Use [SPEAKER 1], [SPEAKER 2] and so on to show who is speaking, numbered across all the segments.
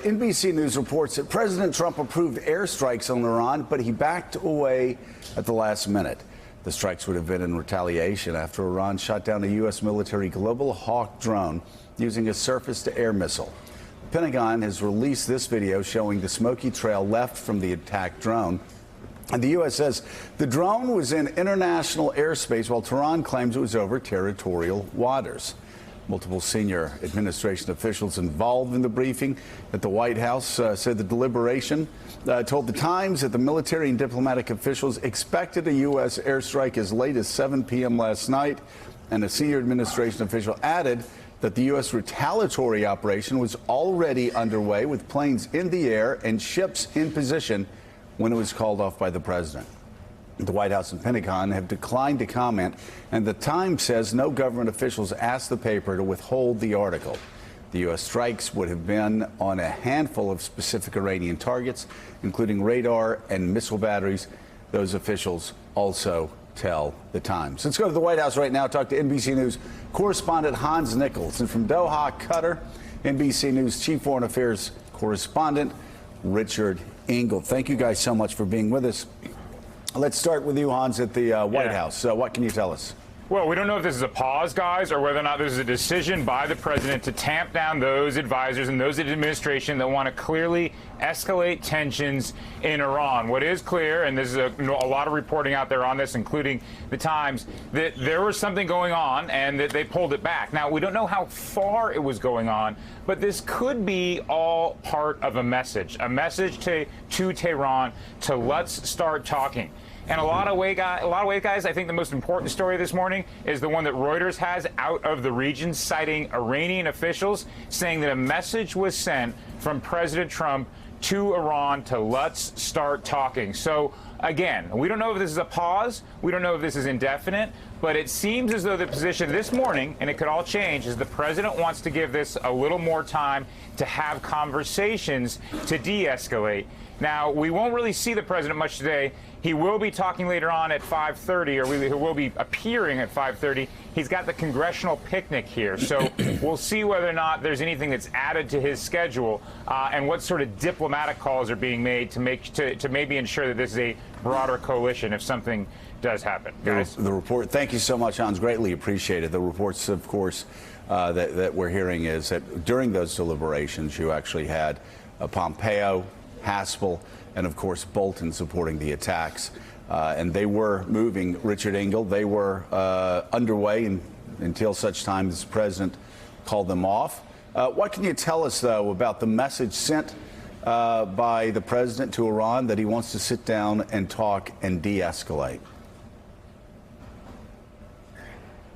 [SPEAKER 1] NBC News reports that President Trump approved airstrikes on Iran, but he backed away at the last minute. The strikes would have been in retaliation after Iran shot down a U.S. military Global Hawk drone using a surface-to-air missile. The Pentagon has released this video showing the smoky trail left from the attacked drone. And the U.S. says the drone was in international airspace, while Tehran claims it was over territorial waters. Multiple senior administration officials involved in the briefing at the White House said the deliberation told the Times that the military and diplomatic officials expected a U.S. airstrike as late as 7 p.m. last night. And a senior administration official added that the U.S. retaliatory operation was already underway, with planes in the air and ships in position when it was called off by the president. The White House and Pentagon have declined to comment, and the Times says no government officials asked the paper to withhold the article. The U.S. strikes would have been on a handful of specific Iranian targets, including radar and missile batteries. Those officials also tell the Times. Let's go to the White House right now, talk to NBC News correspondent Hans Nichols, and from Doha, Qatar, NBC News Chief Foreign Affairs correspondent Richard Engel. Thank you guys so much for being with us. Let's start with you, Hans, at the White House. What can you tell us?
[SPEAKER 2] Well, we don't know if this is a pause, guys, or whether or not this is a decision by the president to tamp down those advisors and those in the administration that want to clearly escalate tensions in Iran. What is clear, and there's a lot of reporting out there on this, including the Times, that there was something going on and that they pulled it back. Now, we don't know how far it was going on, but this could be all part of a message to Tehran to let's start talking. And a lot of ways, guys, I think the most important story this morning is the one that Reuters has out of the region, citing Iranian officials saying that a message was sent from President Trump to Iran to let's start talking. So, again, we don't know if this is a pause. We don't know if this is indefinite. But it seems as though the position this morning, and it could all change, is the president wants to give this a little more time to have conversations to de-escalate. Now, we won't really see the president much today. He will be talking later on at 5:30, or he will be appearing at 5:30. He's got the congressional picnic here, so we'll see whether or not there's anything that's added to his schedule and what sort of diplomatic calls are being made to maybe ensure that this is a broader coalition if something does happen. Guys.
[SPEAKER 1] The report. Thank you so much, Hans. Greatly appreciated. The reports, of course, that we're hearing is that during those deliberations, you actually had Pompeo, Haspel, and of course Bolton supporting the attacks, and they were moving. Richard Engel, they were underway until such time as the president called them off. What can you tell us, though, about the message sent by the president to Iran that he wants to sit down and talk and de-escalate?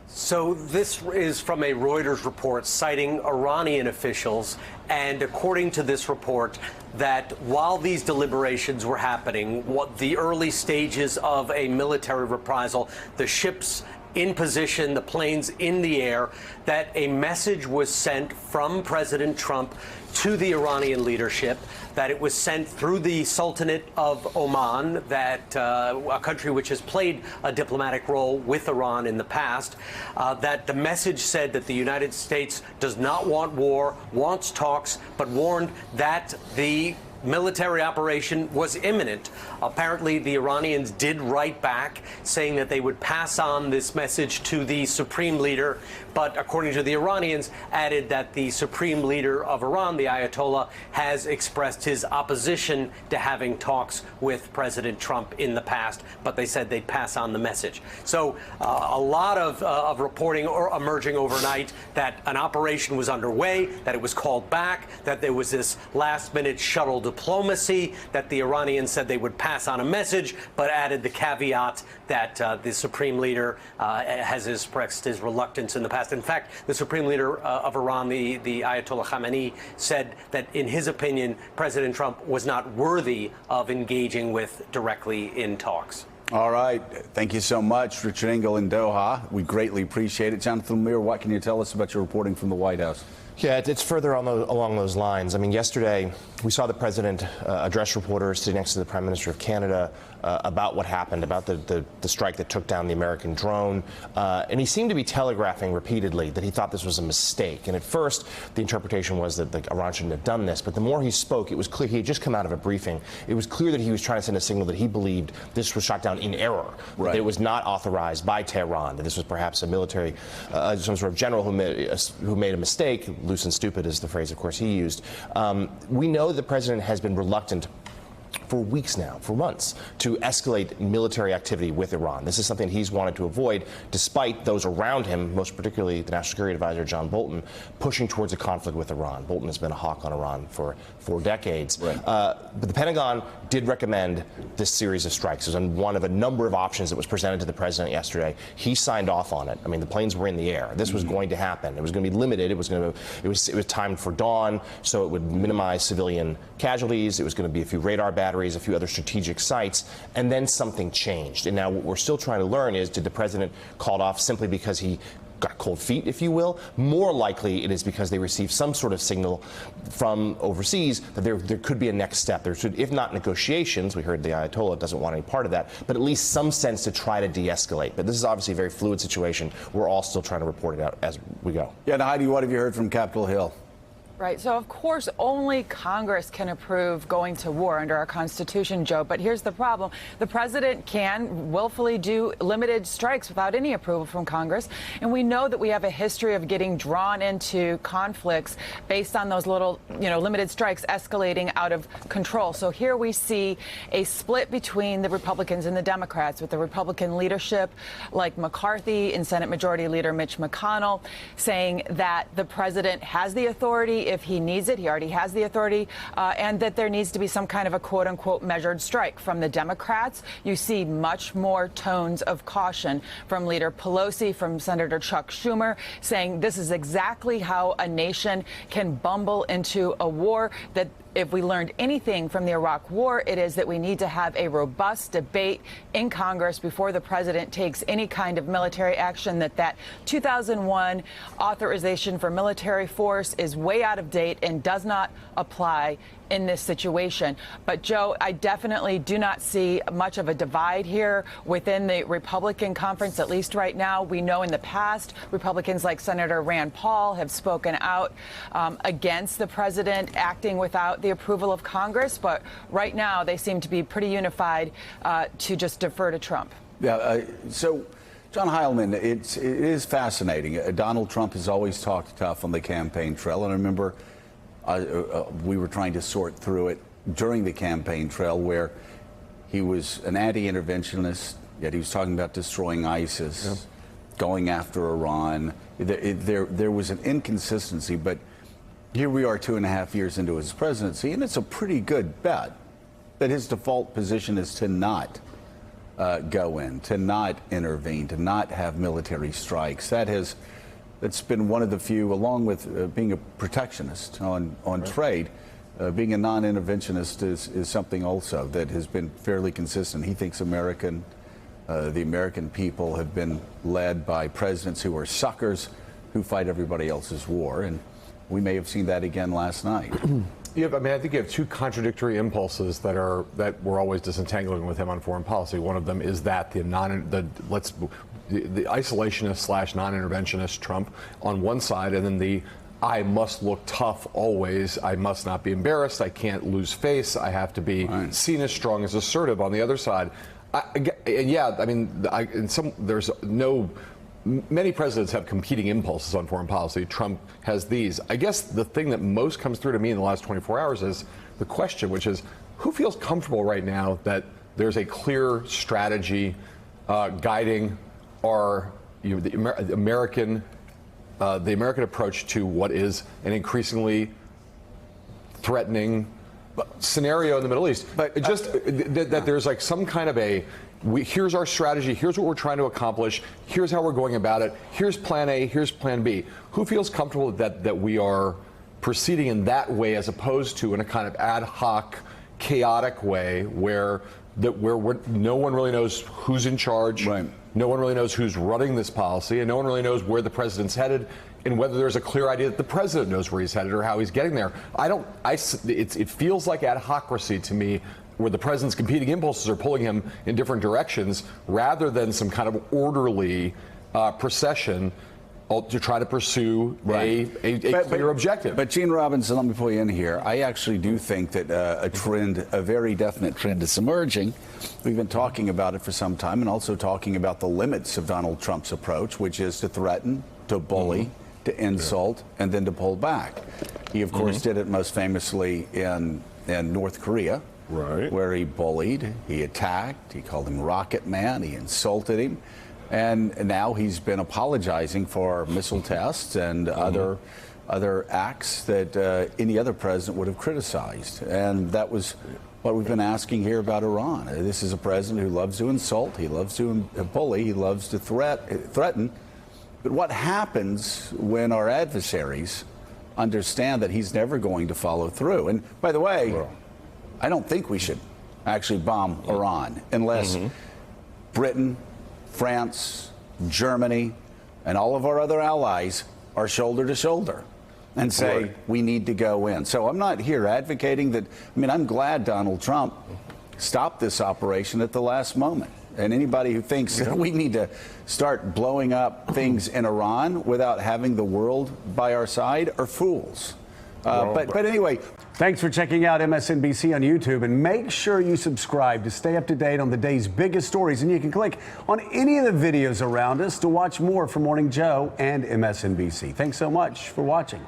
[SPEAKER 3] So this is from a Reuters report citing Iranian officials, and according to this report, that while these deliberations were happening, the early stages of a military reprisal, the ships in position, the planes in the air, that a message was sent from President Trump to the Iranian leadership, that it was sent through the Sultanate of Oman, that a country which has played a diplomatic role with Iran in the past, that the message said that the United States does not want war, wants talks, but warned that the military operation was imminent. Apparently, the Iranians did write back saying that they would pass on this message to the supreme leader, but according to the Iranians, added that the supreme leader of Iran, the Ayatollah, has expressed his opposition to having talks with President Trump in the past, but they said they'd pass on the message. So a lot of reporting emerging overnight that an operation was underway, that it was called back, that there was this last-minute shuttle diplomacy, that the Iranians said they would pass on a message, but added the caveat that the supreme leader has expressed his reluctance in the past. In fact, the supreme leader of Iran, the Ayatollah Khamenei, said that in his opinion, President Trump was not worthy of engaging with directly in talks.
[SPEAKER 1] All right. Thank you so much, Richard Engel in Doha. We greatly appreciate it. Jonathan Lemire, what can you tell us about your reporting from the White House?
[SPEAKER 4] Yeah, it's further along those lines. I mean, yesterday we saw the president address reporters sitting next to the Prime Minister of Canada about what happened, about the strike that took down the American drone. And he seemed to be telegraphing repeatedly that he thought this was a mistake. And at first, the interpretation was that Iran shouldn't have done this. But the more he spoke, it was clear he had just come out of a briefing. It was clear that he was trying to send a signal that he believed this was shot down in error, that it was not authorized by Tehran, that this was perhaps a military, some sort of general who made a mistake. Loose and stupid is the phrase, of course, he used. We know the president has been reluctant for weeks now, for months, to escalate military activity with Iran. This is something he's wanted to avoid, despite those around him, most particularly the National Security Advisor John Bolton, pushing towards a conflict with Iran. Bolton has been a hawk on Iran for 4 decades. Right. But the Pentagon did recommend this series of strikes. It was one of a number of options that was presented to the president yesterday. He signed off on it. I mean, the planes were in the air. This was going to happen. It was going to be limited. It was timed for dawn, so it would minimize civilian casualties. It was going to be a few radar batteries, a few other strategic sites, and then something changed. And now what we're still trying to learn is, did the president call it off simply because he got cold feet, if you will? More likely it is because they received some sort of signal from overseas that there could be a next step. There should, if not negotiations, we heard the Ayatollah doesn't want any part of that, but at least some sense to try to de-escalate. But this is obviously a very fluid situation. We're all still trying to report it out as we go.
[SPEAKER 1] Yeah, now, Heidi, what have you heard from Capitol Hill?
[SPEAKER 5] Right. So, of course, only Congress can approve going to war under our Constitution, Joe. But here's the problem. The president can willfully do limited strikes without any approval from Congress. And we know that we have a history of getting drawn into conflicts based on those little, limited strikes escalating out of control. So here we see a split between the Republicans and the Democrats, with the Republican leadership like McCarthy and Senate Majority Leader Mitch McConnell saying that the president has the authority if he needs it. He already has the authority, and that there needs to be some kind of a quote-unquote measured strike. From the Democrats, you see much more tones of caution from Leader Pelosi, from Senator Chuck Schumer, saying this is exactly how a nation can bumble into a war. That if we learned anything from the Iraq War, it is that we need to have a robust debate in Congress before the president takes any kind of military action, that 2001 authorization for military force is way out of date and does not apply in this situation. But, Joe, I definitely do not see much of a divide here within the Republican conference, at least right now. We know in the past, Republicans like Senator Rand Paul have spoken out against the president acting without the approval of Congress. But right now, they seem to be pretty unified to just defer to Trump. Yeah.
[SPEAKER 1] So, John Heilman, it is fascinating. Donald Trump has always talked tough on the campaign trail. And I remember we were trying to sort through it during the campaign trail, where he was an anti-interventionist, yet he was talking about destroying ISIS, going after Iran. There was an inconsistency, but here we are 2.5 years into his presidency, and it's a pretty good bet that his default position is to not go in, to not intervene, to not have military strikes. That's been one of the few, along with being a protectionist on trade, being a non-interventionist is something also that has been fairly consistent. He thinks the American people have been led by presidents who are suckers who fight everybody else's war, and we may have seen that again last night.
[SPEAKER 6] Yeah, I mean, I think you have two contradictory impulses that we're always disentangling with him on foreign policy. One of them is that the isolationist / non-interventionist Trump on one side, and then the I must look tough always. I must not be embarrassed. I can't lose face. I have to be seen as strong, as assertive on the other side. Many presidents have competing impulses on foreign policy. Trump has these. I guess the thing that most comes through to me in the last 24 hours is the question, which is, who feels comfortable right now that there's a clear strategy guiding the American approach to what is an increasingly threatening scenario in the Middle East? But that there's like some kind of here's our strategy, here's what we're trying to accomplish, here's how we're going about it, here's plan A, here's plan B. Who feels comfortable that we are proceeding in that way, as opposed to in a kind of ad hoc, chaotic way where no one really knows who's in charge, no one really knows who's running this policy, and no one really knows where the president's headed, and whether there's a clear idea that the president knows where he's headed or how he's getting there. It feels like adhocracy to me, where the president's competing impulses are pulling him in different directions rather than some kind of orderly procession to try to pursue a clear objective.
[SPEAKER 1] But Gene Robinson, let me pull you in here. I actually do think that a very definite trend is emerging. We've been talking about it for some time, and also talking about the limits of Donald Trump's approach, which is to threaten, to bully, to insult, and then to pull back. He, of course, did it most famously in North Korea, where he bullied, he attacked, he called him Rocket Man, he insulted him. And now he's been apologizing for missile tests and other acts that any other president would have criticized. And that was what we've been asking here about Iran. This is a president who loves to insult, he loves to bully, he loves to threaten. But what happens when our adversaries understand that he's never going to follow through? And by the way, I don't think we should actually bomb Iran unless Britain, France, Germany, and all of our other allies are shoulder to shoulder and say we need to go in. So I'm not here advocating that. I mean, I'm glad Donald Trump stopped this operation at the last moment. And anybody who thinks that we need to start blowing up things in Iran without having the world by our side are fools. But anyway, thanks for checking out MSNBC on YouTube, and make sure you subscribe to stay up to date on the day's biggest stories. And you can click on any of the videos around us to watch more from Morning Joe and MSNBC. Thanks so much for watching.